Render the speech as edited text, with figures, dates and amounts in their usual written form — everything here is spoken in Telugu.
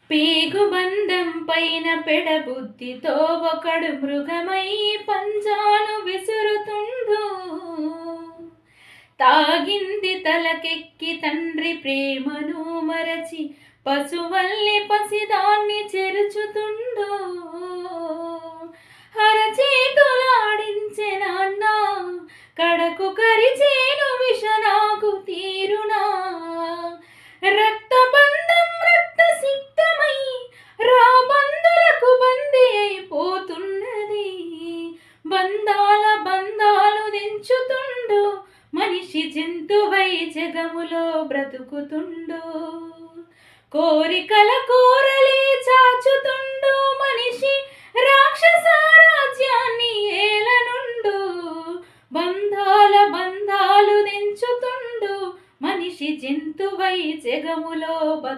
పేగుబంధం పైన పెడబుద్ధితో ఒకడు మృగమై పంజాను విసురుతుండు. తాగింది తలకెక్కి తండ్రి ప్రేమను మరచి పశువల్లి పసిదాన్ని చెరుచుతుండు. హరచేతులాడించే నాన్న కడకు కరిచేను విషనాగు తీరునా. రక్తబంధం రక్త సిక్తమై రాబందులకు బందీ అయిపోతున్నది. బంధాలు దించుతుండు మనిషి జంతువై జగములో బ్రతుకుతుండు. కోరికల కోరలే చాచుతుండు మనిషి రాక్షస రాజ్యాన్ని ఏలనుండు. బంధాలు దించుతుండు మనిషి జంతువై జగములో